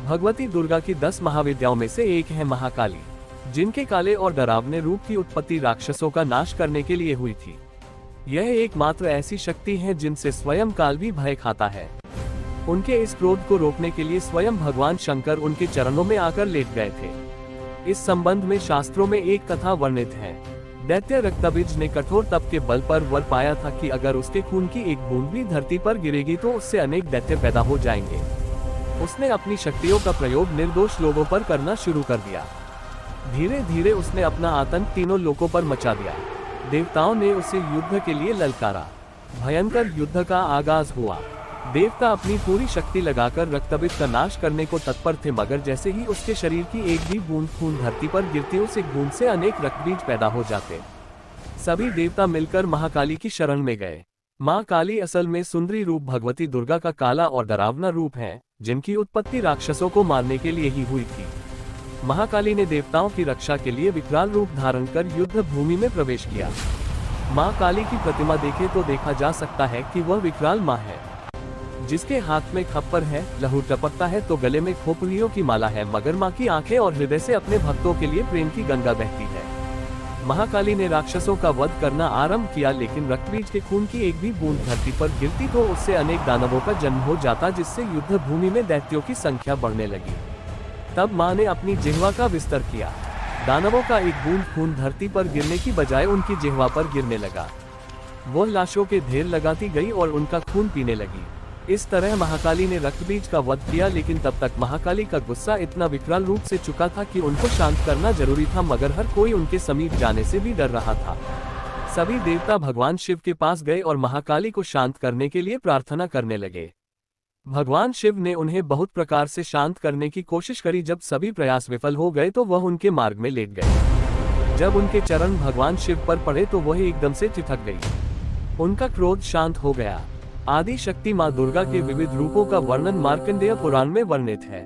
भगवती दुर्गा की 10 महाविद्याओं में से एक है महाकाली, जिनके काले और डरावने रूप की उत्पत्ति राक्षसों का नाश करने के लिए हुई थी। यह एकमात्र ऐसी शक्ति है जिनसे स्वयं काल भी भय खाता है। उनके इस क्रोध को रोकने के लिए स्वयं भगवान शंकर उनके चरणों में आकर लेट गए थे। इस संबंध में शास्त्रों में एक कथा वर्णित है। दैत्य रक्तबीज ने कठोर तप के बल पर वर पाया था कि अगर उसके खून की एक बूंद भी धरती पर गिरेगी तो उससे अनेक दैत्य पैदा हो जाएंगे। उसने अपनी शक्तियों का प्रयोग निर्दोष लोगों पर करना शुरू कर दिया। धीरे धीरे उसने अपना आतंक तीनों लोकों पर मचा दिया। देवताओं ने उसे युद्ध के लिए ललकारा। भयंकर युद्ध का आगाज हुआ। देवता अपनी पूरी शक्ति लगाकर रक्तबीज का नाश करने को तत्पर थे, मगर जैसे ही उसके शरीर की एक भी बूंद खून धरती पर गिरती उस एक बूंद से अनेक रक्तबीज पैदा हो जाते। सभी देवता मिलकर महाकाली की शरण में गए। माँ काली असल में सुंदरी रूप भगवती दुर्गा का काला और डरावना रूप है, जिनकी उत्पत्ति राक्षसों को मारने के लिए ही हुई थी। महाकाली ने देवताओं की रक्षा के लिए विकराल रूप धारण कर युद्ध भूमि में प्रवेश किया। माँ काली की प्रतिमा देखे तो देखा जा सकता है कि वह विकराल माँ है, जिसके हाथ में खप्पर है, लहू टपकता है तो गले में खोपड़ियों की माला है, मगर माँ की आंखें और हृदय से अपने भक्तों के लिए प्रेम की गंगा बहती है। महाकाली ने राक्षसों का वध करना आरंभ किया, लेकिन रक्तबीज के खून की एक भी बूंद धरती पर गिरती तो उससे अनेक दानवों का जन्म हो जाता, जिससे युद्ध भूमि में दैत्यों की संख्या बढ़ने लगी। तब माँ ने अपनी जिह्वा का विस्तार किया। दानवों का एक बूंद खून धरती पर गिरने की बजाय उनकी जिह्वा पर गिरने लगा। वो लाशों के ढेर लगाती गई और उनका खून पीने लगी। इस तरह महाकाली ने रक्तबीज का वध किया, लेकिन तब तक महाकाली का गुस्सा इतना विकराल रूप से चुका था कि उनको शांत करना जरूरी था, मगर हर कोई उनके समीप जाने से भी डर रहा था। सभी देवता भगवान शिव के पास गए और महाकाली को शांत करने के लिए प्रार्थना करने लगे। भगवान शिव ने उन्हें बहुत प्रकार से शांत करने की कोशिश करी। जब सभी प्रयास विफल हो गए तो वह उनके मार्ग में लेट गए। जब उनके चरण भगवान शिव पर पड़े तो वह एकदम से ठिठक गई। उनका क्रोध शांत हो गया। आदि शक्ति माँ दुर्गा के विविध रूपों का वर्णन मार्कंडेय पुराण में वर्णित है।